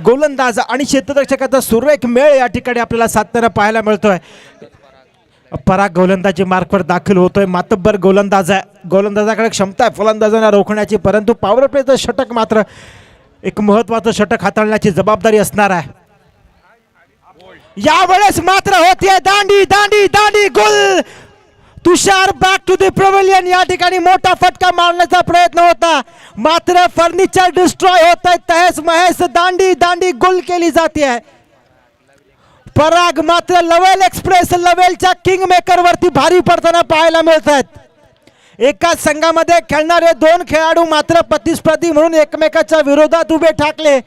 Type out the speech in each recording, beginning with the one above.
गोलंदाज आणि क्षेत्ररक्षकाचा सुरेख मेळ या ठिकाणी आपल्याला साधताना पाहायला मिळतोय. पराग गोलंदाजी मार्कवर दाखल होतोय. मातब्बर गोलंदाज आहे. गोलंदाजाकडे क्षमता आहे फलंदाजांना रोखण्याची, परंतु पॉवर प्लेचं षटक मात्र एक महत्वाचं षटक हाताळण्याची जबाबदारी असणार आहे. यावेळेस मात्र होतीये दांडी दांडी दांडी गोल. तुषार बॅक टू द प्रेव्हिलियन. या ठिकाणी मोठा फटका मारण्याचा प्रयत्न होता, मात्र फर्निचर डिस्ट्रॉय होत आहे. तहेस महेस दांडी दांडी गोल केली जाते. पराग मात्र लवेल एक्सप्रेस लवेलच्या किंग मेकर वरती भारी पडताना पाहायला मिळत आहेत. एकाच संघामध्ये खेळणारे दोन खेळाडू मात्र प्रतिस्पर्धी म्हणून एकमेकाच्या विरोधात उभे ठाकले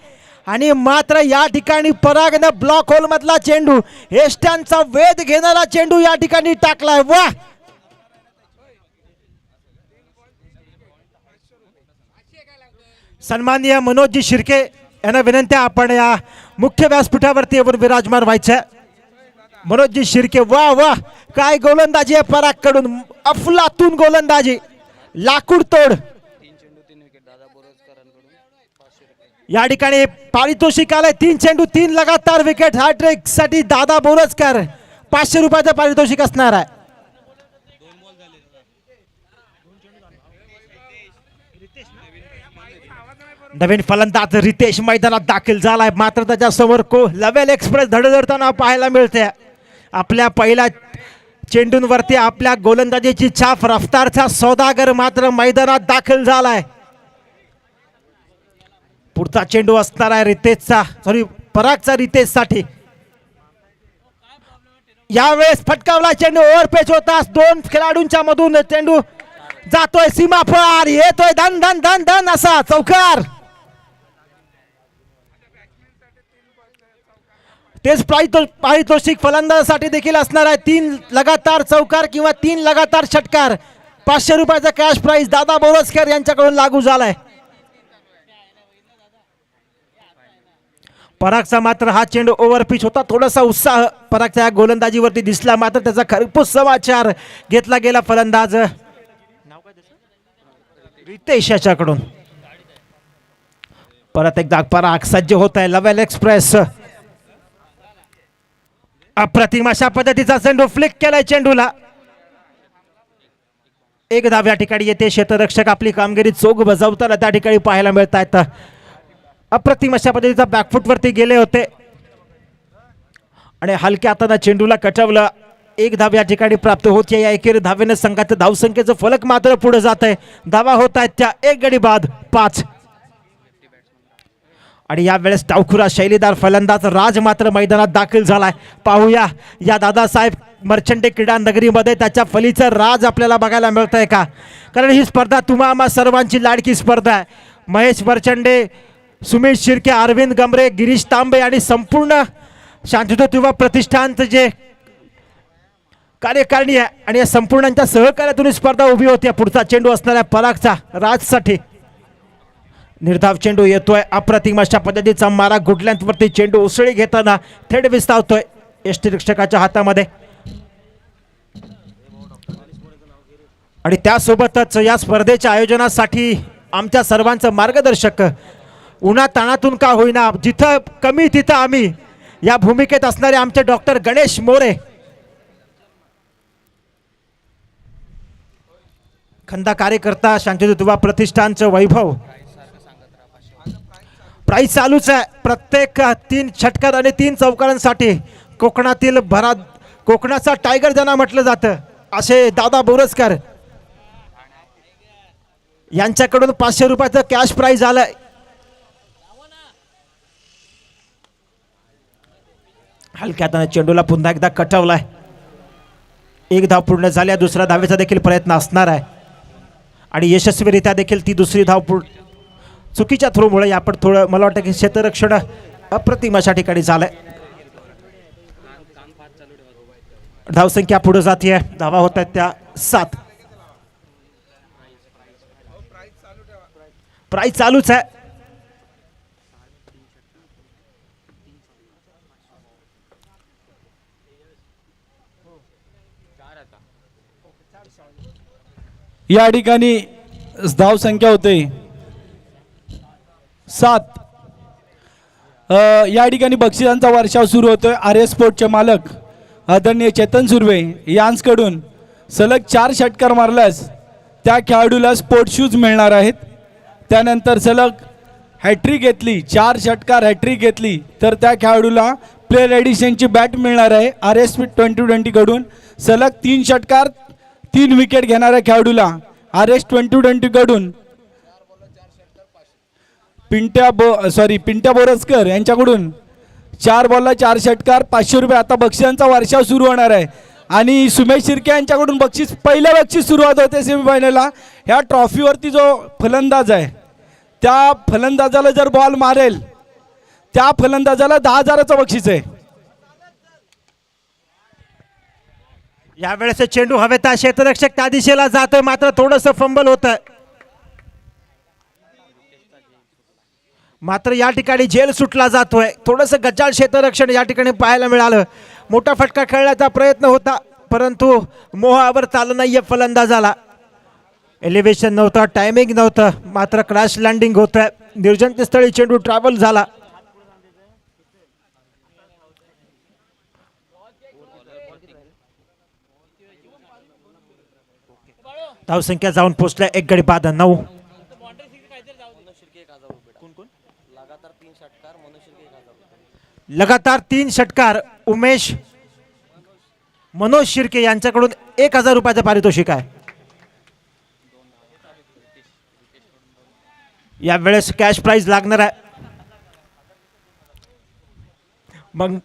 आणि मात्र या ठिकाणी परागनं ब्लॉक होल मधला चेंडू, एष्ट्यांचा वेध घेणारा चेंडू या ठिकाणी टाकलाय. वाह, सन्माननीय मनोजजी शिर्के यांना विनंती, आपण या मुख्य व्यासपीठावरती येऊन विराजमान व्हायचं. मनोजजी शिर्के, वा वा, काय गोलंदाजी आहे पराग कडून. अफलातून गोलंदाजी, लाकूड तोड. या ठिकाणी पारितोषिक आलंय 3 चेंडू 3 लगातार विकेट. हॅट्रिक साठी दादा बोरजकर 500 रुपयाचं पारितोषिक असणार आहे. नवीन फलंदाज रितेश मैदानात दाखल झालाय, मात्र त्याच्या समोर लवेल एक्सप्रेस धडधडताना पाहायला मिळते. आपल्या पहिल्या चेंडूंवरती आपल्या गोलंदाजीची छाप रफ्तारचा सौदागर मात्र मैदानात दाखल झालाय. पुढचा चेंडू असणार आहे रितेशचा, परागचा रितेशसाठी. यावेळेस फटकावला चेंडू, ओव्हरपेच होताच 2 खेळाडूंच्या मधून चेंडू जातोय सीमा पार, येतोय धन धन धन धन असा चौकार. तेच पारितोषिक फलंदाजासाठी देखील असणार आहे. 3 लगातार चौकार किंवा 3 लगातार षटकार. 500 रुपयाचा कॅश प्राइज दादा बोरजकर यांच्याकडून लागू झालाय. परागचा मात्र हा चेंडू ओव्हरपिच होता. थोडासा उत्साह परागच्या गोलंदाजीवरती दिसला, मात्र त्याचा खरपूस समाचार घेतला गेला फलंदाज रितेश याच्याकडून. परत एकदा पराग सज्ज होत आहे. लवेल एक्सप्रेस अप्रतिम अशा पद्धतीचा चेंडू फ्लिक केलाय चेंडूला. 1 धाव या ठिकाणी येते. क्षेत्ररक्षक आपली कामगिरी चोख बजावताना त्या ठिकाणी पाहायला मिळत आहेत. अप्रतिम अशा पद्धतीचा बॅकफुट वरती गेले होते आणि हलक्या हाताने चेंडूला कटवलं. 1 धाव या ठिकाणी प्राप्त होते. या एकेरी धावेने संघाचं धावसंख्येचं फलक मात्र पुढे जात आहे. धावा होत आहेत त्या 1 गडी बाद 5. आणि यावेळेस डावखुरा शैलीदार फलंदाज राज मात्र मैदानात दाखल झालाय. पाहूया या दादासाहेब मर्चंटे क्रीडा नगरीमध्ये त्याच्या फलीचं राज आपल्याला बघायला मिळत आहे का, कारण ही स्पर्धा तुम्हा आम्हा सर्वांची लाडकी स्पर्धा आहे. महेश मर्चंडे, सुमेश शिर्के, अरविंद गमरे, गिरीश तांबे आणि संपूर्ण शांतता युवा प्रतिष्ठानचं जे कार्यकारिणी आहे आणि या संपूर्णांच्या सहकार्यातून स्पर्धा उभी होती. पुढचा चेंडू असणाऱ्या परागचा राजसाठी. निर्धाव चेंडू येतोय. अप्रतिम अशा पद्धतीचा मारा गुडलँथवरती चेंडू उसळी घेताना थेट विस्तावतोय यष्टिरक्षकाच्या हातामध्ये. आणि त्यासोबतच या स्पर्धेच्या आयोजनासाठी आमच्या सर्वांचं मार्गदर्शक, उन्हा ताणातून का होईना जिथं कमी तिथं आम्ही, या भूमिकेत असणारे आमचे डॉक्टर गणेश मोरे, खंदा कार्यकर्ता, शांतता युवा प्रतिष्ठानचं वैभव. प्राइस चालूच आहे प्रत्येक 3 षटकार आणि 3 चौकारांसाठी. कोकणातील कोकणाचा टायगर ज्यांना म्हटलं जातं असे दादा बोरजकर यांच्याकडून 500 रुपयाचं कॅश प्राइज आलंय. हलक्यात चेंडूला पुन्हा एकदा कटवलाय. 1 धाव पूर्ण झाल्या. दुसऱ्या धावेचा देखील प्रयत्न असणार आहे आणि यशस्वीरित्या देखील ती दुसरी धाव चुकीच्या थ्रोमुळे आपण थोडं, मला वाटतं की क्षेत्ररक्षण अप्रतिम अशा ठिकाणी झालंय. धावसंख्या पुढे जाते. धावा होत आहेत त्या 7. प्राइस चालूच आहे. या ठिकाणी धाव संख्या होते 7. या ठिकाणी बक्षिसांचा वर्षाव सुरू होतोय. आर एस स्पोर्टचे मालक आदरणीय चेतन सुर्वे यांकडून सलग 4 षटकार मारल्यास त्या खेळाडूला स्पोर्ट शूज मिळणार आहेत. त्यानंतर सलग हॅट्रिक घेतली, 4 षटकार हॅट्रिक घेतली तर त्या खेळाडूला प्लेयर एडिशनची बॅट मिळणार आहे. आर एस 2020कडून सलग 3 षटकार 3 विकेट घेणाऱ्या खेळाडूला आर एस 2020कडून पिंट्या बोरसकर यांच्याकडून 4 बॉलला 4 षटकार 500 रुपये. आता बक्षिसांचा वर्षाव सुरू होणार आहे आणि सुमेश शिर्के यांच्याकडून पहिलं बक्षीस सुरुवात होते सेमीफायनलला. ह्या ट्रॉफीवरती जो फलंदाज आहे त्या फलंदाजाला जर बॉल मारेल त्या फलंदाजाला 10,000चं बक्षीस आहे. यावेळेस चेंडू हवेत, क्षेत्ररक्षक त्या दिशेला जातोय मात्र थोडंसं फंबल होतं. मात्र या ठिकाणी झेल सुटला जातोय. थोडंसं गजाल क्षेत्ररक्षण या ठिकाणी पाहायला मिळालं. मोठा फटका खेळण्याचा प्रयत्न होता परंतु मोहावर चालू नाहीये फलंदाजाला. एलिव्हेशन नव्हतं, टायमिंग नव्हतं, मात्र क्रॅश लँडिंग होतंय. निर्जंतस्थळी चेंडू ट्रॅव्हल झाला. धावसंख्या जाऊन पोहोचल्या 1 गडी बाद 9. लगातार 3 षटकार मनोज शिर्के यांच्याकडून 1,000 रुपयाचं पारितोषिक आहे. यावेळेस कॅश प्राइज लागणार आहे. मग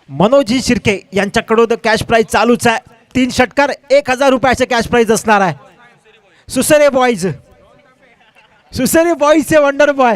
मनोजी शिर्के यांच्याकडून कॅश प्राइज चालूच आहे. 3 षटकार 1,000 रुपयाचे कॅश प्राइज असणार आहे. सुसरे बॉईजचे वंडर बॉय.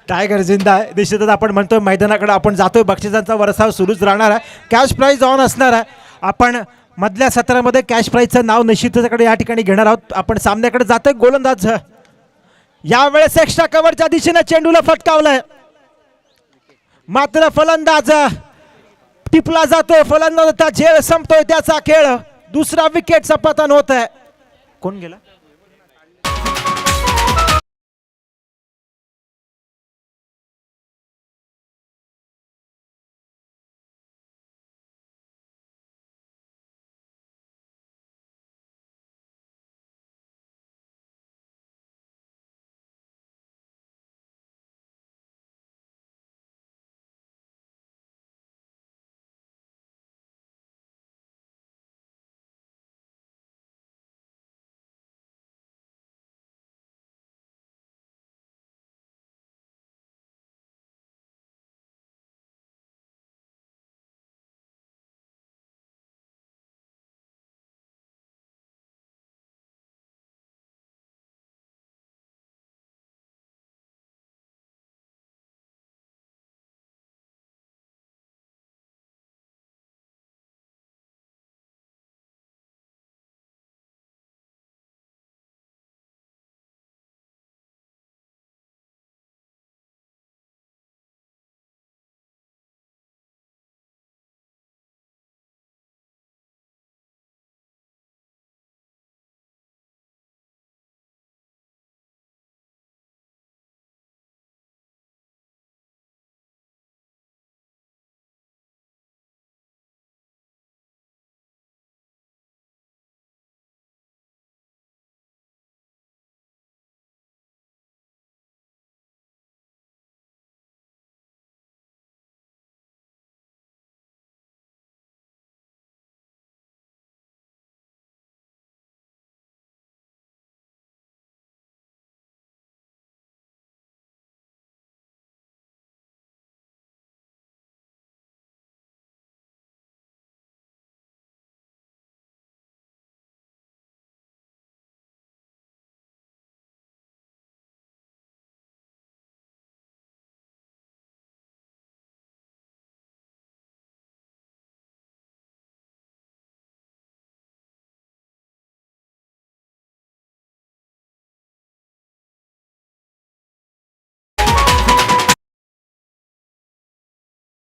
टायगर जिंदा आहे. निश्चितच आपण म्हणतोय मैदानाकडे आपण जातोय. बक्षिसांचा वरसाव सुरूच राहणार आहे. कॅश प्राइज ऑन असणार आहे. आपण मधल्या सत्रामध्ये कॅश प्राइजचं नाव निश्चितकडे या ठिकाणी घेणार आहोत. आपण सामन्याकडे जातोय. गोलंदाज यावेळेस एक्स्ट्रा कव्हरच्या दिशेने चेंडूला फटकावलाय मात्र फलंदाज टिपला जातोय. फलंदाजाचा झेल संपतोय त्याचा खेळ. दुसरा विकेटचा पतन होत आहे. कोण गेला?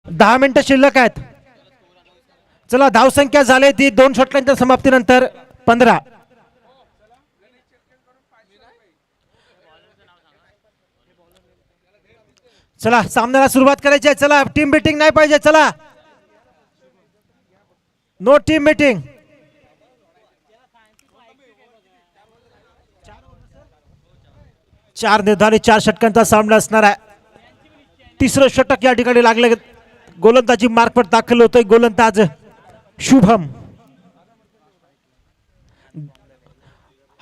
10 मिनिटं शिल्लक आहेत. चला धावसंख्या झाली ती 2 षटकांच्या समाप्तीनंतर 15. चला सामन्याला सुरुवात करायची आहे. चला टीम मीटिंग नाही पाहिजे. चला नो टीम मीटिंग. चार निर्धारित 4 षटकांचा सामना असणार आहे. तिसरं षटक या ठिकाणी लागले. गोलंदाजी मार्कवर दाखल होतोय गोलंदाज शुभम.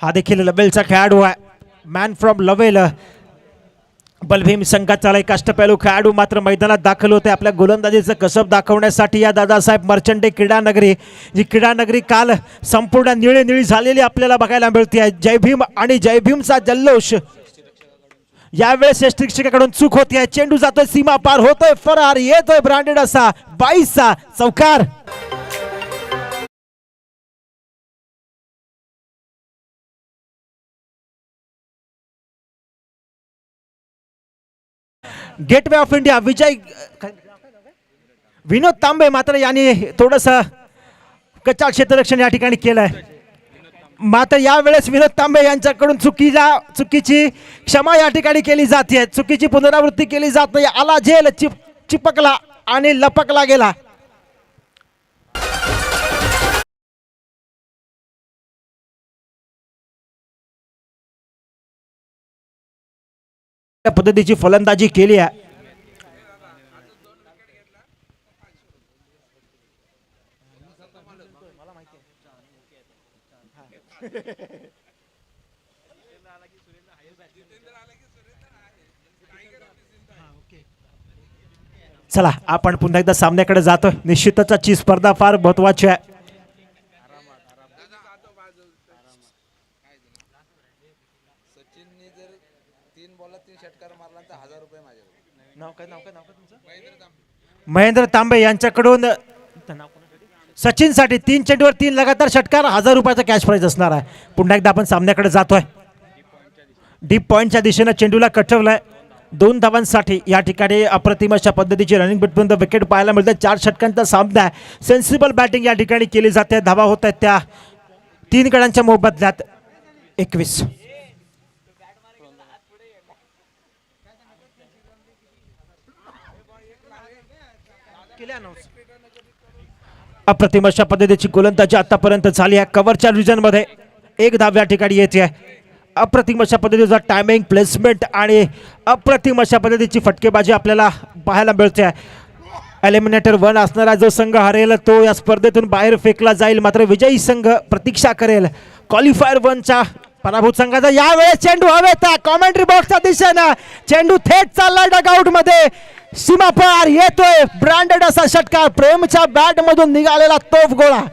हा देखील लवेलचा खेळाडू आहे. Man from Lovell. बलभीम संघाचा एक अष्टपैलू खेळाडू मात्र मैदानात दाखल होते आपल्या गोलंदाजीचं कसब दाखवण्यासाठी. या दादासाहेब मर्चंडे क्रीडा नगरी, जी क्रीडा नगरी काल संपूर्ण निळी झालेली आपल्याला बघायला मिळते. जय भीम आणि जय भीमचा जल्लोष. यावेळेस यष्टिक्षकाकडून चूक होती आहे. चेंडू जातोय सीमा पार, होतोय फरार, येतोय ब्रँडेड असा 22चा चौकार. गेटवे ऑफ इंडिया विजय विनोद तांबे मात्र यांनी थोडस कच्चा क्षेत्ररक्षण या ठिकाणी केलंय. मात्र यावेळेस विनोद तांबे यांच्याकडून चुकीची क्षमा या ठिकाणी केली जाते. चुकीची पुनरावृत्ती केली जात नाही. आला झेल, चिपकला आणि लपकला गेला. पद्धतीची फलंदाजी केली आहे. चला आपण पुन्हा एकदा सामन्याकडे जातोय. निश्चितच आजची स्पर्धा फार महत्वाची आहे. महेंद्र तांबे यांच्याकडून सचिनसाठी 3 चेंडूवर 3 लगातार षटकार, 1000 रुपयाचा कॅश प्राइज असणार आहे. पुन्हा एकदा आपण सामन्याकडे जातोय. डीप पॉइंटच्या दिशेनं चेंडूला कटवलंय. 2 धावांसाठी या ठिकाणी अप्रतिम अशा पद्धतीची रनिंग बिटवीन द विकेट पाहायला मिळते. 4 षटकांचा सामना आहे. सेन्सिबल बॅटिंग या ठिकाणी केली जाते. धावा होत आहेत त्या 3 गड्यांच्या मोबदल्यात 21. अप्रतिम अशा पद्धतीची गोलंदाजी आतापर्यंत झाली आहे. कव्हरच्या रिजनमध्ये 1 धाव या ठिकाणी येते आहे. अप्रतिम अशा पद्धतीचा टायमिंग, प्लेसमेंट आणि अप्रतिम अशा पद्धतीची फटकेबाजी आपल्याला पाहायला मिळते आहे. एलिमिनेटर 1 असणारा जो संघ हरेल तो या स्पर्धेतून बाहेर फेकला जाईल. मात्र विजयी संघ प्रतीक्षा करेल क्वालिफायर 1च्या पराभूत संघाचा. यावेळेस चेंडू हवेत कॉमेंट्री बॉक्सच्या दिशेनं. चेंडू थेट चाललाय डगआउट मध्ये. सीमा पार येतोय ब्रँडेड असा षटकार. प्रेमच्या बॅट मधून निघालेला तोफ गोळा.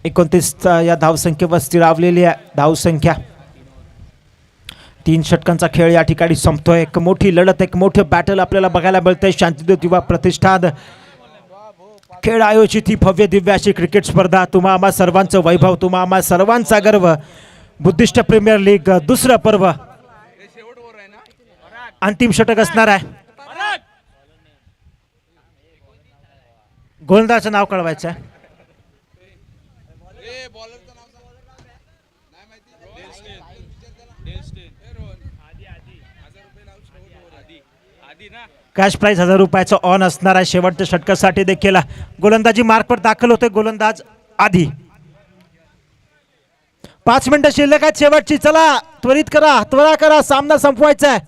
एकोणतीस या धावसंख्येवर स्थिरावलेली आहे. धावसंख्या 3 षटकांचा खेळ या ठिकाणी संपतोय. एक मोठी लढत, एक मोठं बॅटल आपल्याला बघायला मिळतंय. शांतिदूत युवा प्रतिष्ठान खेळ आयोजित ही भव्य दिव्य अशी क्रिकेट स्पर्धा. तुम्हा आम्हा सर्वांचं वैभव, तुम्हा आम्हा सर्वांचा गर्व. बुद्धिस्ट प्रीमियर लीग 2रं पर्व. अंतिम षटक असणार आहे. गोलंदाजाचं नाव कळवायचं आहे. कॅश प्राइज 1000 रुपयाचं ऑन असणार आहे. शेवटच्या षटकासाठी देखील गोलंदाजी मार्कवर दाखल होते गोलंदाज आधी. 5 मिनिटं शिल्लक आहेत शेवटची. चला त्वरित करा, त्वरा करा, सामना संपवायचा आहे.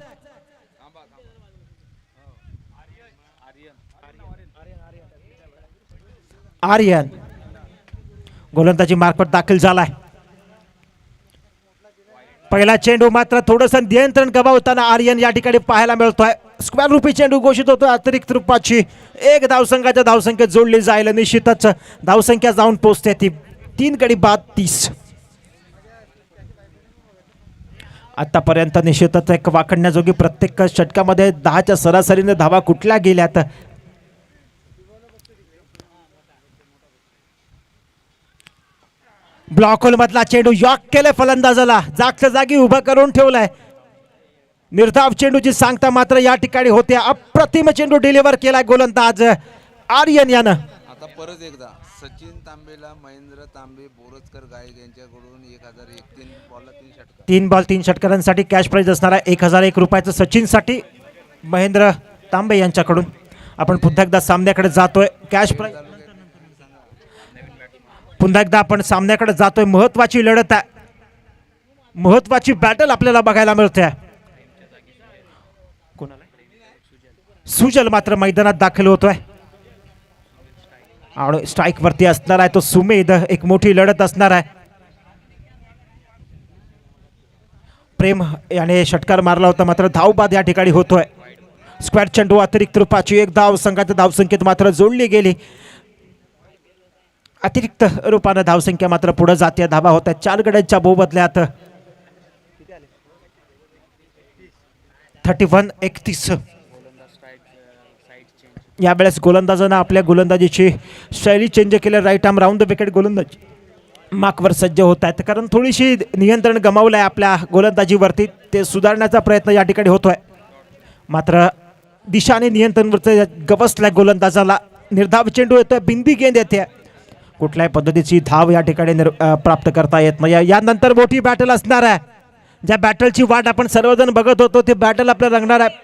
आर्यन गोलंदाजी मार्फत दाखल झालाय. पहिला चेंडू मात्र थोडस नियंत्रण गमावताना आर्यन या ठिकाणी पाहायला मिळतोय. स्क्वेअर रुपी चेंडू घोषित होतो. अतिरिक्त रूपाची एक धावसंख्याच्या धावसंख्येत जोडली जाईल. निश्चितच धावसंख्या जाऊन पोहोचते ती 3 गडी बाद 30. आतापर्यंत निश्चितच एक वाखण्याजोगी प्रत्येक षटकामध्ये 10च्या सरासरीने धावा कुठल्या गेल्यात. ब्लॉक होल मधला चेंडू यॉक केले फलंदाजाला जागच्या जागी उभा करून ठेवलाय. निर्धाव चेंडूची सांगता मात्र या ठिकाणी होते. अप्रतिम चेंडू डिलिव्हर केलाय गोलंदाज आर्यन यानं. आता परत एकदा सचिन तांबेला महेंद्र तांबे बोरजकर गायक यांच्याकडून 1001 3 बॉलला 3 षटकार. 3 बॉल 3 षटकारांसाठी कॅश प्राइज असणार आहे 1001 रुपयाचं सचिनसाठी महेंद्र तांबे यांच्याकडून. आपण पुन्हा एकदा सामन्याकडे जातोय. कॅश प्राइज पुन्हा एकदा आपण सामन्याकडे जातोय. महत्वाची लढत आहे. महत्वाची बॅटल आपल्याला बघायला मिळते. सुजल मात्र मैदानात दाखल होतोय. आणि स्ट्राईक वरती असणार आहे तो सुमेध. एक मोठी लढत असणार आहे. प्रेम याने षटकार मारला होता मात्र धावबाद या ठिकाणी होतोय. स्क्वेअर चेंडू अतिरिक्त रूपाची एक धाव संघाच्या धावसंख्येत मात्र जोडली गेली. अतिरिक्त रूपानं धावसंख्या मात्र पुढे जाते. धावा होत्या 4 गड्यांच्या मोबदल्यात 31-31. यावेळेस गोलंदाजांना आपल्या गोलंदाजीची शैली चेंज केली. Right arm round the wicket गोलंदाजी माकवर सज्ज होत आहेत. कारण थोडीशी नियंत्रण गमावलं आहे आपल्या गोलंदाजीवरती. ते सुधारण्याचा प्रयत्न या ठिकाणी होतोय. मात्र दिशाने नियंत्रणवरती गवसल्या गोलंदाजाला. निर्धाव चेंडू येतोय. बिंदी गेंद येते. कुठल्याही पद्धतीची धाव या ठिकाणी प्राप्त करता येत नाही. यानंतर मोठी बॅटल असणार आहे. ज्या बॅटलची वाट आपण सर्वजण बघत होतो ते बॅटल आपल्याला रंगणार आहे.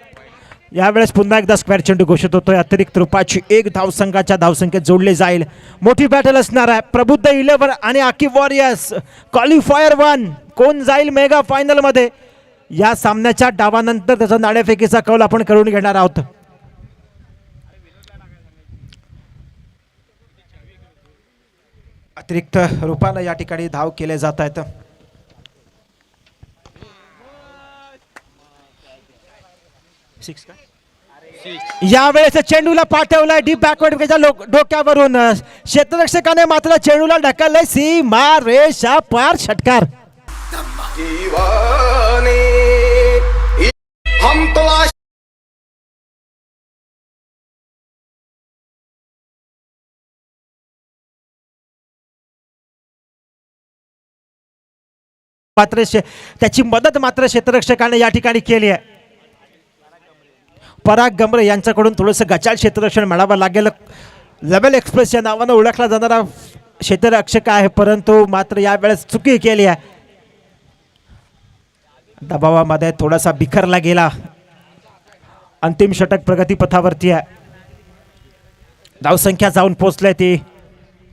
यावेळेस पुन्हा एकदा स्क्वेअर चेंडू घोषित होतोय. अतिरिक्त रूपाची एक धाव संघाच्या धावसंख्येत जोडली जाईल. मोठी बॅटल असणार आहे. प्रबुद्ध 11 आणि आकी वॉरियर्स क्वालिफायर 1 कोण जाईल मेगा फायनल मध्ये या सामन्याच्या डावानंतर त्याचा नाणेफेकीचा कौल आपण करून घेणार आहोत. अतिरिक्त रूपानं या ठिकाणी धाव केले जात आहेत. यावेळेस चेंडूला पाठवलाय डीप बॅकवर्ड डोक्यावरून. क्षेत्ररक्षकाने मात्र चेंडूला ढकललंय सीमा रेषा पार. षटकार. मात्र त्याची मदत मात्र क्षेत्ररक्षकाने या ठिकाणी केली आहे. पराग गमरे यांच्याकडून थोडंसं गचाळ क्षेत्ररक्षण मिळावं लागेल. लेवल एक्सप्रेस या नावानं ओळखला जाणारा क्षेत्ररक्षक आहे परंतु मात्र यावेळेस चुकी केली आहे. दबावामध्ये थोडासा बिखरला गेला. अंतिम षटक प्रगतीपथावरती आहे. धावसंख्या जाऊन पोचले ती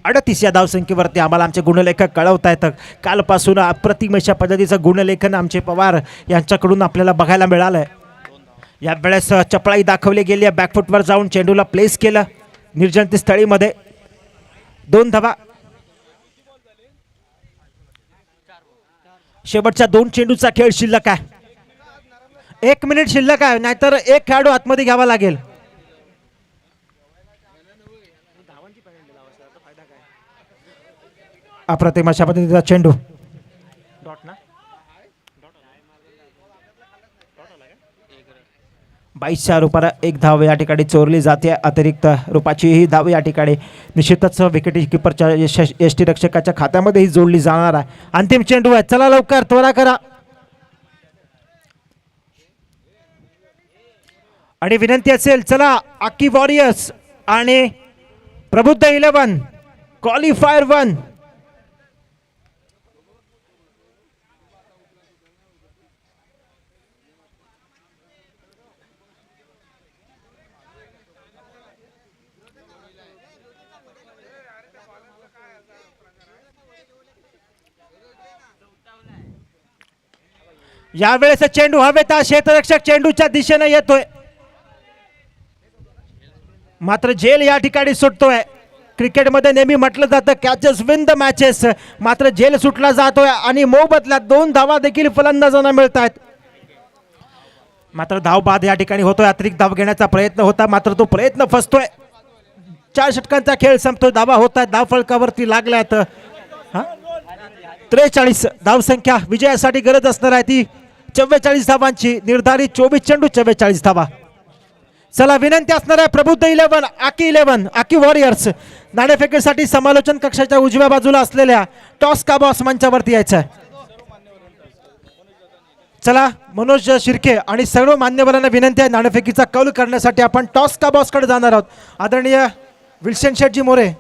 38 या धावसंख्येवरती. आम्हाला आमचे गुणलेखक कळवत आहेत. कालपासून अप्रतिम अशा पद्धतीचं गुणलेखन आमचे पवार यांच्याकडून आपल्याला बघायला मिळालं आहे. यावेळेस चपळाई दाखवली गेली आहे. बॅकफुटवर जाऊन चेंडूला प्लेस केलं निर्जंती स्थळीमध्ये. 2 धावा. शेवटच्या 2 चेंडूचा खेळ शिल्लक आहे. 1 मिनिट शिल्लक आहे नाहीतर एक खेळाडू आतमध्ये घ्यावा लागेल. अप्रतिम अशा पद्धतीचा चेंडू. 22च्या रूपाला एक धाव या ठिकाणी चोरली जाते. अतिरिक्त रूपाची ही धाव या ठिकाणी निश्चितच विकेट किपरच्या यष्टीरक्षकाच्या खात्यामध्ये ही जोडली जाणार आहे. अंतिम चेंडू आहे. चला लवकर त्वरा करा. आणि विनंती असेल चला आकी वॉरियर्स आणि प्रबुद्ध 11 क्वालिफायर 1 यावेळेस चेंडू हवेत. क्षेत्ररक्षक चेंडूच्या दिशेने येतोय मात्र झेल या ठिकाणी सुटतोय. क्रिकेटमध्ये नेहमी म्हटलं जातं कॅचेस विन द मॅचेस, मात्र झेल सुटला जातोय आणि मोबदल्यात 2 धावा देखील फलंदाजांना मिळत आहेत. मात्र धाव बाद या ठिकाणी होतोय. अतिरिक्त धाव घेण्याचा प्रयत्न होता मात्र तो प्रयत्न फसतोय. 4 षटकांचा खेळ संपतोय. धावा होत आहेत, धाव फलकावरती लागल्यात. 43 धावसंख्या विजयासाठी गरज असणार आहे ती 44 धावांची. निर्धारित 24 चेंडू 44 धावा. चला विनंती असणार आहे प्रबुद्ध 11 आकी वॉरियर्स नाणेफेकीसाठी समालोचन कक्षाच्या उजव्या बाजूला असलेल्या टॉस का बॉस मंचावरती यायचं आहे. चला मनोज शिर्के आणि सर्व मान्यवरांना विनंती आहे नाणेफेकीचा कौल करण्यासाठी आपण टॉस का बॉस कडे जाणार आहोत. आदरणीय विल्सन शेटजी मोरे.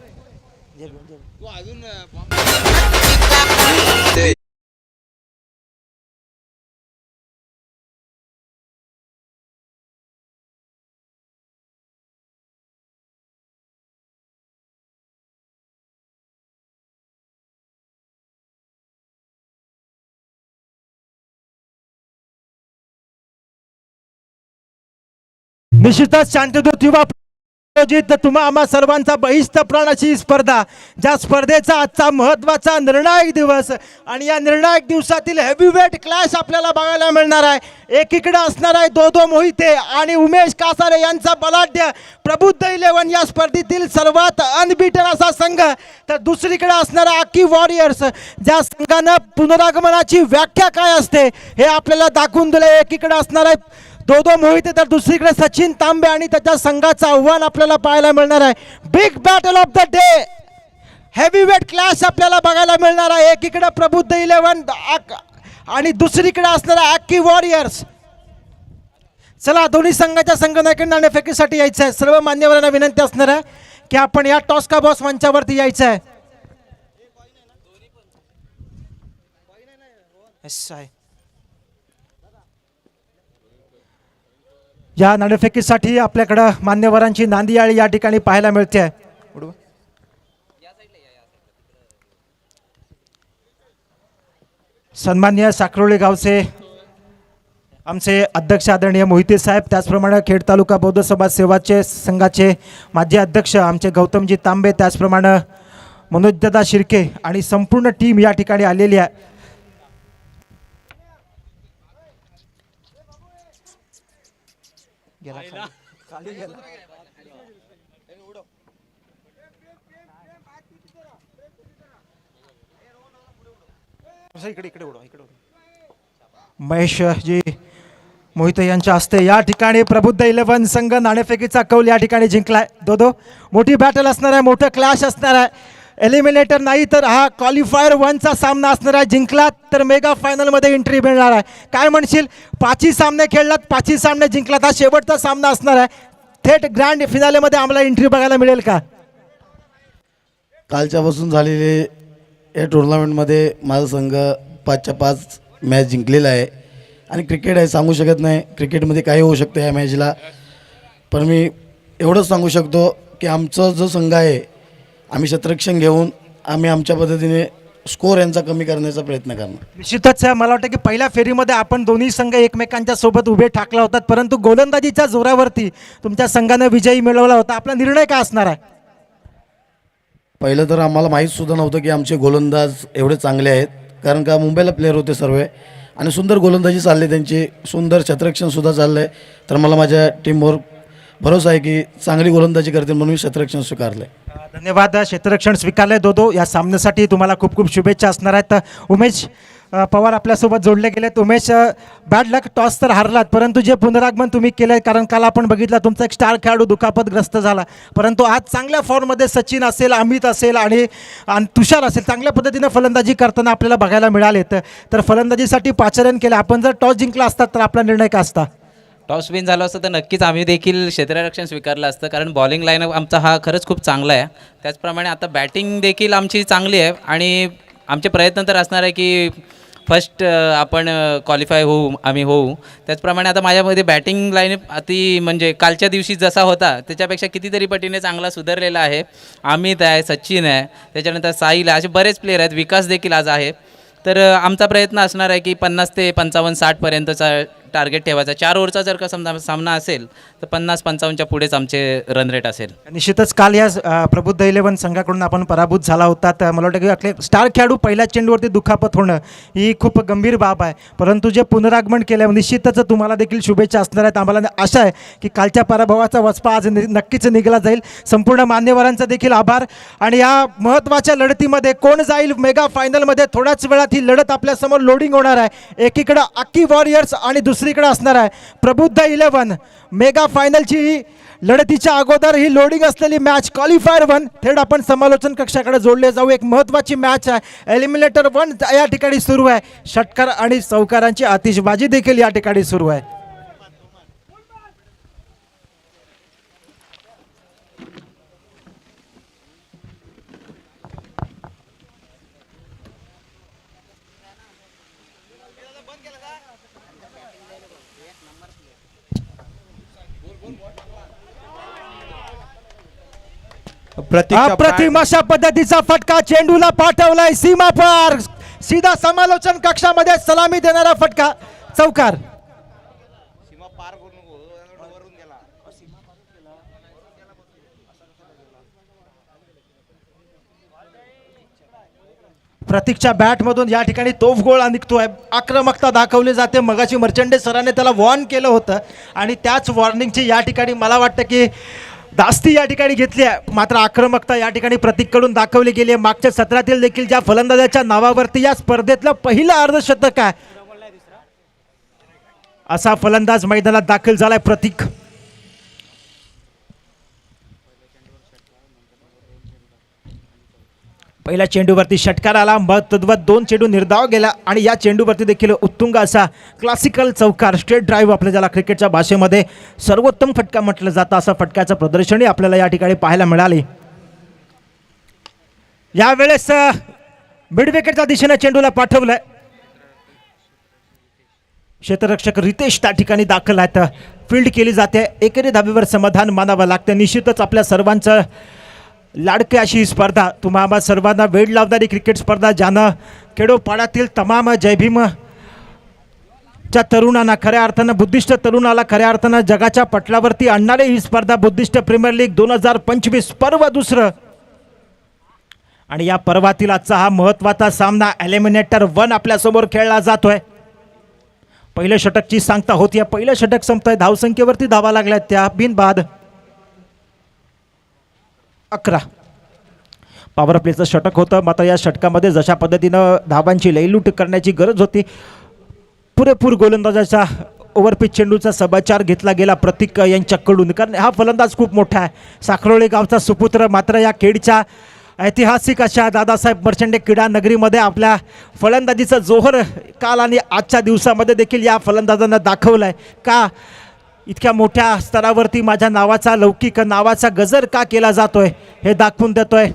निश्चितच शांतदूत युवा आयोजित तुम्हा आम्हा सर्वांचा बहिष्ठ प्राणाची स्पर्धा, ज्या स्पर्धेचा आजचा महत्त्वाचा निर्णायक दिवस आणि या निर्णायक दिवसातील हेवीवेट क्लॅश आपल्याला बघायला मिळणार आहे. एकीकडे असणार आहे दोदो मोहिते आणि उमेश कासारे यांचा बलाढ्य प्रबुद्ध 11 या स्पर्धेतील सर्वात अनबीटन असा संघ, तर दुसरीकडे असणारा आकी वॉरियर्स ज्या संघानं पुनरागमनाची व्याख्या काय असते हे आपल्याला दाखवून दिले. एकीकडे असणार आहे दोदो मोहिते तर दुसरीकडे सचिन तांबे आणि त्याच्या संघाचं आव्हान आपल्याला पाहायला मिळणार आहे. Big battle of the day, heavyweight clash आपल्याला बघायला मिळणार आहे. एकीकडे प्रबुद्ध 11 आणि दुसरीकडे असणारा आकी वॉरियर्स. चला दोन्ही संघाच्या संघनायकांना नाणेफेकीसाठी यायचं आहे. सर्व मान्यवरांना विनंती असणार आहे की आपण या टॉस का बॉस मंचावरती यायचं आहे. या नाणेफेकीसाठी आपल्याकडं मान्यवरांची नांदियाळी या ठिकाणी पाहायला मिळते आहे. सन्माननीय साखरोळी गावचे आमचे अध्यक्ष आदरणीय मोहिते साहेब, त्याचप्रमाणे खेड तालुका बौद्ध समाज सेवाचे संघाचे माजी अध्यक्ष आमचे गौतमजी तांबे, त्याचप्रमाणे मनोजदादा शिर्के आणि संपूर्ण टीम या ठिकाणी आलेली आहे. महेशजी मोहिते यांच्या हस्ते या ठिकाणी प्रबुद्ध 11 संघ नाणेफेकीचा कौल या ठिकाणी जिंकलाय. दोदो मोठी बॅटल असणार आहे, मोठं क्लॅश असणार आहे. एलिमिनेटर नाही तर हा क्वालिफायर 1चा सामना असणार आहे. जिंकलात तर मेगा फायनलमध्ये एंट्री मिळणार आहे. काय म्हणशील, 5 सामने खेळलात, 5 सामने जिंकलात, हा शेवटचा सामना असणार आहे. थेट ग्रँड फिनालेमध्ये आम्हाला एंट्री बघायला मिळेल का? कालच्यापासून झालेले या टुर्नामेंटमध्ये माझा संघ 5च्या 5 मॅच जिंकलेला आहे आणि क्रिकेट आहे, सांगू शकत नाही क्रिकेटमध्ये काही होऊ शकतं ह्या मॅचला. पण मी एवढंच सांगू शकतो की आमचा जो संघ आहे आम्ही शतरक्षण घेऊन आम्ही आमच्या पद्धतीने स्कोर यांचा कमी करण्याचा प्रयत्न करणार. निश्चितच मला वाटतं की पहिल्या फेरीमध्ये आपण दोन्ही संघ एकमेकांच्या सोबत उभे ठाकला होतात, परंतु गोलंदाजीच्या जोरावरती तुमच्या संघाने विजयी मिळवला होता. आपला निर्णय काय असणार आहे? पहिलं तर आम्हाला माहीतसुद्धा नव्हतं की आमचे गोलंदाज एवढे चांगले आहेत, कारण का मुंबईला प्लेअर होते सर्व आणि सुंदर गोलंदाजी चालले त्यांची, सुंदर शतरक्षणसुद्धा चाललं आहे. तर मला माझ्या टीमवर भरोसा आहे की चांगली गोलंदाजी करतील म्हणून मी शतरक्षण स्वीकारलं आहे. धन्यवाद. क्षेत्ररक्षण स्वीकारले दोदो. या सामन्यासाठी तुम्हाला खूप खूप शुभेच्छा असणार आहेत. उमेश पवार आपल्यासोबत जोडले गेलेत. उमेश, बॅड लक, टॉस तर हारलात, परंतु जे पुनरागमन तुम्ही केलं आहे, कारण काल आपण बघितलं तुमचा एक स्टार खेळाडू दुखापतग्रस्त झाला, परंतु आज चांगल्या फॉर्ममध्ये सचिन असेल, अमित असेल आणि तुषार असेल चांगल्या पद्धतीनं फलंदाजी करताना आपल्याला बघायला मिळाले. तर फलंदाजीसाठी पाचारण केलं. आपण जर टॉस जिंकला असतात तर आपला निर्णय काय असता? टॉस विन झालं असतं तर नक्कीच आम्ही देखील क्षेत्ररक्षण स्वीकारलं असतं, कारण बॉलिंग लाईनअप आमचा हा खरंच खूप चांगला आहे. त्याचप्रमाणे आता बॅटिंग देखील आमची चांगली आहे आणि आमचे प्रयत्न तर असणार आहे की फर्स्ट आपण क्वालिफाय आम्ही होऊ. त्याचप्रमाणे आता माझ्यामध्ये बॅटिंग लाईनअप अति म्हणजे कालच्या दिवशी जसा होता त्याच्यापेक्षा कितीतरी पटीने चांगला सुधारलेला आहे. अमित आहे, सचिन आहे, त्याच्यानंतर साहिल आहे, असे बरेच प्लेयर आहेत, विकास देखील आज आहे. तर आमचा प्रयत्न असणार आहे की 50 ते 55-60 पर्यंतचा टार्गेट ठेवायचा. 4 ओव्हरचा जर का समजा सामना असेल तर 50-55च्या पुढेच आमचे रन रेट असेल. निश्चितच काल या प्रबुद्ध 11 संघाकडून आपण पराभूत झाला होता. तर मला वाटतं की आपले स्टार खेळाडू पहिल्या चेंडूवरती दुखापत होणं ही खूप गंभीर बाब आहे, परंतु जे पुनरागमन केलं निश्चितच तुम्हाला देखील शुभेच्छा असणार आहेत. आम्हाला आशा आहे की कालच्या पराभवाचा वचपा आज नक्कीच निघाला जाईल. संपूर्ण मान्यवरांचा देखील आभार. आणि या महत्त्वाच्या लढतीमध्ये कोण जाईल मेगा फायनलमध्ये, थोड्याच वेळात ही लढत आपल्यासमोर लोडिंग होणार आहे. एकीकडं अक्की वॉरियर्स आणि दुसरीकडे असणार आहे प्रबुद्ध 11. मेगा फायनलची ही लढतीच्या अगोदर ही लोडिंग असलेली मॅच क्वालिफायर 1 थेट आपण समालोचन कक्षाकडे जोडले जाऊ. एक महत्त्वाची मॅच आहे. एलिमिनेटर 1 या ठिकाणी सुरू आहे. षटकार आणि चौकारांची आतिषबाजी देखील या ठिकाणी सुरू आहे. अप्रतिम अशा पद्धतीचा फटका चेंडूला पाठवलाय सीमा पार. सीधा समालोचन कक्षामध्ये सलामी देणारा फटका चौकार. प्रतीकच्या बॅटमधून या ठिकाणी तोफ गोळ निघतोय. आक्रमकता दाखवली जाते. मगाची मर्चंडे सरांनी त्याला वॉर्न केलं होतं आणि त्याच वॉर्निंगची या ठिकाणी मला वाटतं की दास्ती या ठिकाणी घेतली आहे. मात्र आक्रमकता या ठिकाणी प्रतीककडून दाखवली गेली आहे. मागच्या सत्रातील देखील ज्या फलंदाजाच्या नावावरती या स्पर्धेतलं पहिलं अर्धशतक आहे असा फलंदाज मैदानात दाखल झालाय प्रतीक. पहिल्या चेंडूवरती षटकार आला. मग तद्वत 2 चेंडू निर्धाव गेला आणि या चेंडूवरती देखील उत्तुंग असा क्लासिकल चौकार स्ट्रेट ड्राईव्ह आपल्या ज्याला क्रिकेटच्या भाषेमध्ये सर्वोत्तम फटका म्हटलं जातं असं फटक्याचं प्रदर्शनही आपल्याला या ठिकाणी पाहायला मिळाले. यावेळेस मिड विकेटच्या दिशेने चेंडूला पाठवलंय. क्षेत्ररक्षक रितेश त्या ठिकाणी दाखल आहेत. फील्ड केली जाते. एकेरी धाबीवर समाधान मानावं लागतं. निश्चितच आपल्या सर्वांचं लाडकी अशी स्पर्धा, तुम्हाला सर्वांना वेळ लावणारी क्रिकेट स्पर्धा, ज्यानं खेडोपाड्यातील तमाम जयभीम च्या तरुणांना खऱ्या अर्थानं बुद्धिस्ट तरुणाला खऱ्या अर्थानं जगाच्या पटलावरती आणणारी ही स्पर्धा बुद्धिस्ट प्रीमियर लीग 2025 पर्व दुसरं. आणि या पर्वातील आजचा हा महत्त्वाचा सामना एलिमिनेटर 1 आपल्यासमोर खेळला जातोय. पहिल्या षटकची सांगता होती. पहिलं षटक संपतंय. धावसंख्येवरती धावा लागल्या त्या बिनबाद 11. पॉवर प्लेचं षटक होतं. मात्र या षटकामध्ये जशा पद्धतीनं धावांची लयलूट करण्याची गरज होती पुरेपूर गोलंदाजाच्या ओव्हरपिच चेंडूचा समाचार घेतला गेला प्रतीक यांच्याकडून. कारण हा फलंदाज खूप मोठा आहे. साखरोळी गावचा सुपुत्र. मात्र या खेळच्या ऐतिहासिक अशा दादासाहेब मर्चंडे क्रीडा नगरीमध्ये आपल्या फलंदाजीचं जोहर काल आणि आजच्या दिवसामध्ये देखील या फलंदाजांना दाखवलं आहे. का इतक्या मोठ्या स्तरावरती माझ्या नावाचा लौकिक नावाचा गजर का केला जातोय हे दाखवून देतोय.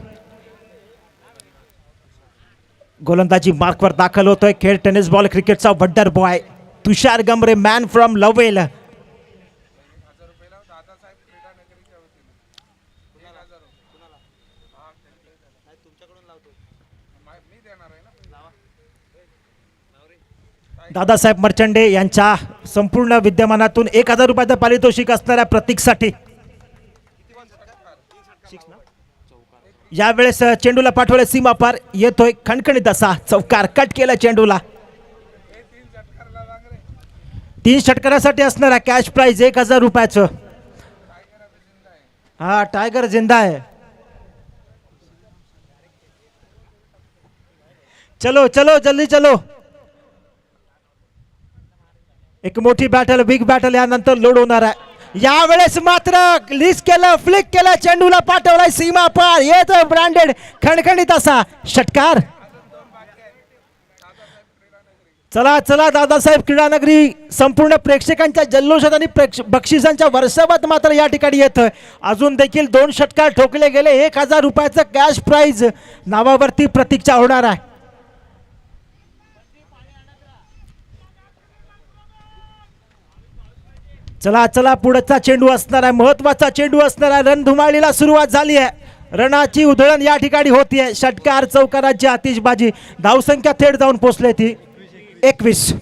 गोलंदाजी मार्कवर दाखल होतोय. खेळ टेनिस बॉल क्रिकेटचा wonder boy Tushar Gamare, man from Lavel. Dadasaheb Marchande यांच्या संपूर्ण विद्यमानातून 1000 रुपयाचं पारितोषिक असणाऱ्या प्रतीकसाठी यावेळेस चेंडूला पाठवले सीमा पार. येतोय खणखणीत असा चौकार. कट केला चेंडूला. 3 षटकारासाठी असणारा कॅश प्राइज 1000 रुपयाचं. हा टायगर जिंदा आहे. चलो चलो जल्दी चलो. एक मोठी बॅटल, बिग बॅटल यानंतर लोड होणार आहे. यावेळेस मात्र लिस केलं, फ्लिक केलं, चेंडूला पाठवलाय सीमा पार. येतोय ब्रँडेड खणखणीत असा षटकार. चला चला दादासाहेब क्रीडा नगरी संपूर्ण प्रेक्षकांच्या जल्लोषात आणि बक्षिसांच्या वर्षावात मात्र या ठिकाणी येतोय. अजून देखील 2 षटकार ठोकले गेले. 1000 रुपयाचं कॅश प्राइज नावावरती प्रतीक्षा होणार आहे. चला चला पुढचा चेंडू असणार आहे. महत्वाचा चेंडू असणार आहे. रणधुमाळीला सुरुवात झाली आहे. रणाची उधळण या ठिकाणी होतीये. षटकार चौकाराची आतिषबाजी. धावसंख्या थेट जाऊन पोहोचली ती 21.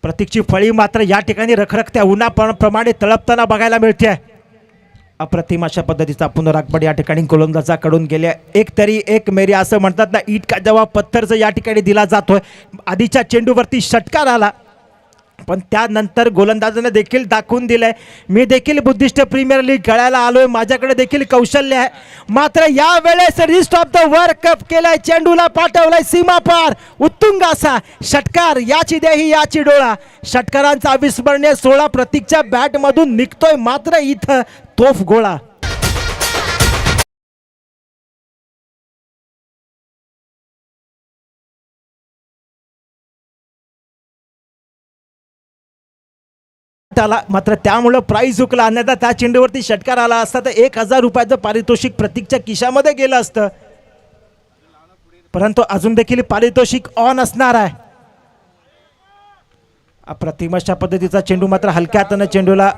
प्रतीकची फळी मात्र या ठिकाणी रखरखत्या उन्हाप्रमाणे तळपताना बघायला मिळते. अप्रतिम अशा पद्धतीचा पुनरागमन या ठिकाणी गोलंदाजाकडून गेल्या एक तरी एक मेरी असं म्हणतात ना, ईट का जवाब पत्थरचा या ठिकाणी दिला जातोय. आधीच्या चेंडूवरती षटकार आला, पण त्यानंतर गोलंदाजाने देखील दाखवून दिलंय मी देखील बुद्धिस्ट प्रीमियर लीग खेळायला आलोय, माझ्याकडे देखील कौशल्य आहे. मात्र यावेळेस wrist of the world cup केलाय, चेंडूला पाठवलाय सीमा पार, उत्तुंग असा षटकार. याची देही याची डोळा, षटकारांचा अविस्मरणीय 16 प्रतीकच्या बॅटमधून निघतोय, मात्र इथं तोफ गोळा. त्याला मात्र त्यामुळं प्राईज हुकला, अन्यथा त्या चेंडूवरती षटकार आला असता तर 1000 रुपयाचं पारितोषिक प्रतीकच्या खिशामध्ये गेलं असतं. परंतु अजून देखील पारितोषिक ऑन असणार आहे. अप्रतिम अशा पद्धतीचा चेंडू मात्र हलक्या हातानं चेंडूला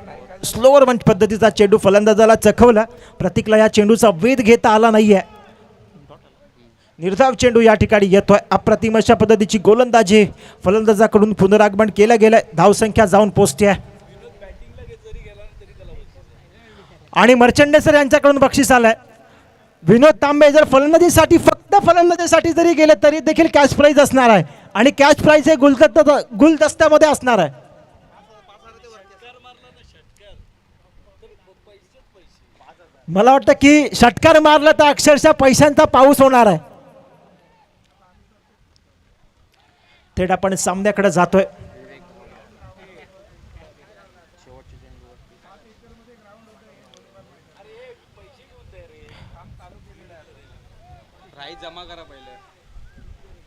स्लोअर मंच पद्धतीचा चेंडू फलंदाजाला चखवला. प्रतीकला या चेंडूचा वेध घेता आला नाहीये. निर्धाव चेंडू या ठिकाणी येतोय. अप्रतिम अशा पद्धतीची गोलंदाजी फलंदाजाकडून पुनरागमन केलं गेलं. धावसंख्या जाऊन पोहोचते आणि मर्चंडेसर यांच्याकडून बक्षीस आलंय. विनोद तांबे जर फलंदाजीसाठी फक्त फलंदाजीसाठी जरी गेले तरी देखील कॅश प्राईज असणार आहे आणि कॅश प्राईज हे गुलदस्त्यामध्ये असणार आहे. मला वाटतं की षटकार मारला तर अक्षरशः पैशांचा पाऊस होणार आहे. थेट आपण सामन्याकडे जातोय.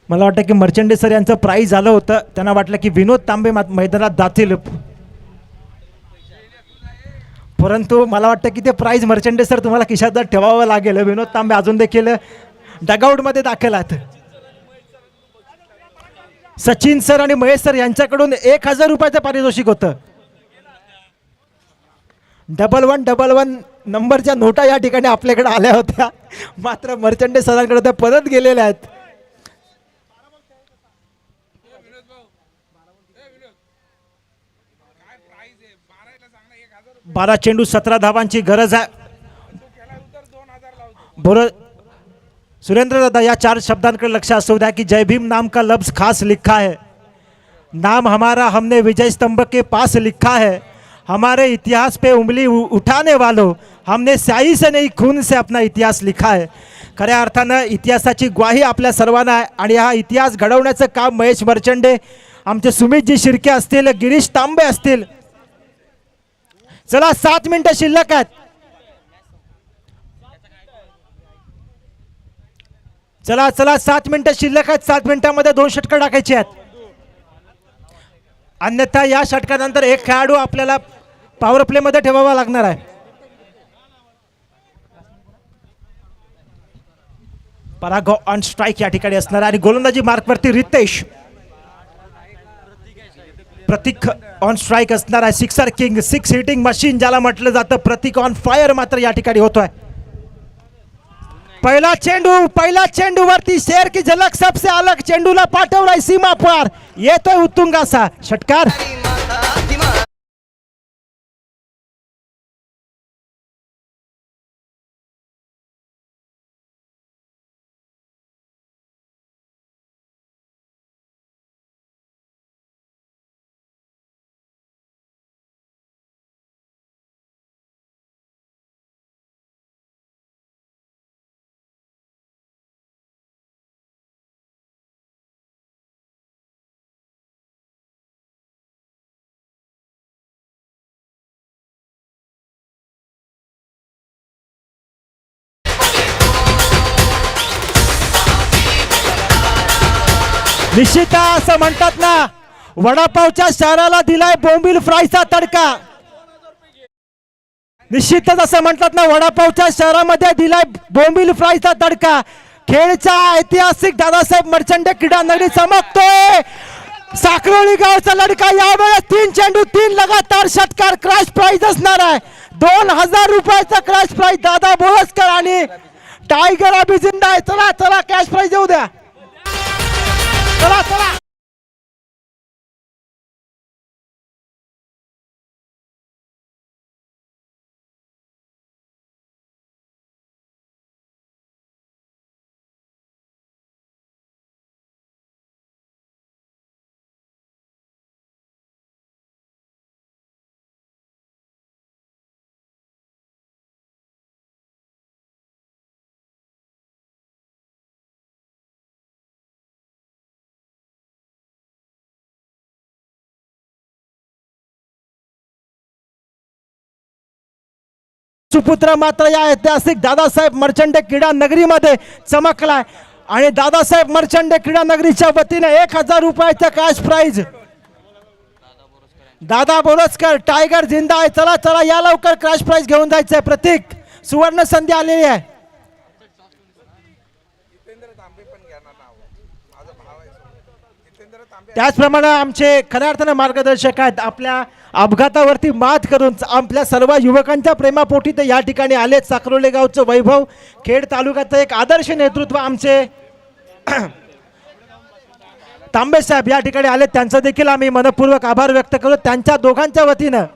मला वाटतं की मर्चंडे सर यांचं प्राईज आलं होतं, त्यांना वाटलं की विनोद तांबे मैदानात जातील, परंतु मला वाटतं की ते प्राईज मर्चंडे सर तुम्हाला खिशात ठेवावं लागेल. विनोद तांबे अजून देखील डगआउटमध्ये दाखल आहेत. सचिन सर आणि महेश सर यांच्याकडून 1000 रुपयाचं पारितोषिक होतं. 1111 नंबरच्या नोटा या ठिकाणी आपल्याकडे आल्या होत्या, मात्र मर्चंडे सरांकडे त्या परत गेलेल्या आहेत. बारा चेंडू 17 धावांची गरज आहे. सुरेंद्र दादा या 4 शब्दांकडे लक्ष असू द्या की जय भीम नाम का लफ्ज खास लिखा है, नाम हमारा हमने विजय स्तंभ के पास लिखा है, हमारे इतिहास पे उंगली उठाने वालों हमने स्याही से नहीं खून से अपना इतिहास लिखा है. खऱ्या अर्थानं इतिहासाची ग्वाही आपल्या सर्वांना आहे आणि हा इतिहास घडवण्याचं काम महेश मर्चंडे, आमचे सुमितजी शिर्के असतील, गिरीश तांबे असतील. चला 7 मिनिटं शिल्लक आहेत. चला 7 मिनिटं शिल्लक आहेत. 7 मिनिटांमध्ये 2 षटकर टाकायचे आहेत, अन्यथा या षटकानंतर एक खेळाडू आपल्याला पॉवर प्ले मध्ये ठेवावा लागणार आहे. परागो ऑन स्ट्राईक या ठिकाणी असणार आहे आणि गोलंदाजी मार्कवरती रितेश. प्रतीक ऑन स्ट्राईक असणार आहे. सिक्सर किंग, 6 हिटिंग मशीन ज्याला म्हटलं जातं. प्रतीक ऑन फायर मात्र या ठिकाणी होतोय. पहिला चेंडूवरती शेर की झलक सबसे अलग, चेंडूला पाठवलाय सीमा पार, येतोय उत्तुंगाचा षटकार. निश्चित असं म्हणतात ना, वडापावच्या शहराला दिलाय बोंबील फ्रायचा तडका. निश्चितच असं म्हणतात ना, वडापावच्या शहरामध्ये दिलाय बोंबील फ्रायचा तडका. खेळचा ऐतिहासिक दादासाहेब मर्चंडे क्रीडा नगरी चमकतोय. साखरोळी गावचा लडका यावेळेस 3 चेंडू 3 लगातार षटकार. क्रॅश प्राइज असणार आहे 2000 रुपयाचा क्रॅश प्राइज. दादा बोळसकर आणि टायगर अभिजिंदा आहे. चला कॅश प्राइज येऊ द्या. चला सुपुत्र मात्र या ऐतिहासिक दादासाहेब मर्चंडे क्रीडा नगरीमध्ये चमकलाय आणि दादासाहेब मर्चंडे क्रीडा नगरीच्या वतीने 1000 रुपयाचा कॅश प्राइज दादा बोरसकर टायगर जिंदा आहे. चला चला या लवकर कॅश प्राइज घेऊन जायचंय. प्रतीक सुवर्ण संधी आलेली आहे. त्याचप्रमाणे आमचे खऱ्या अर्थानं मार्गदर्शक आहेत. आपल्या अपघातावरती मात करून आपल्या सर्व युवकांच्या प्रेमापोटी ते या ठिकाणी आलेत. साकरोले गावचं वैभव, खेड तालुक्याचं एक आदर्श नेतृत्व आमचे तांबे साहेब या ठिकाणी आले. त्यांचा देखील आम्ही मनपूर्वक आभार व्यक्त करू. त्यांच्या दोघांच्या वतीनं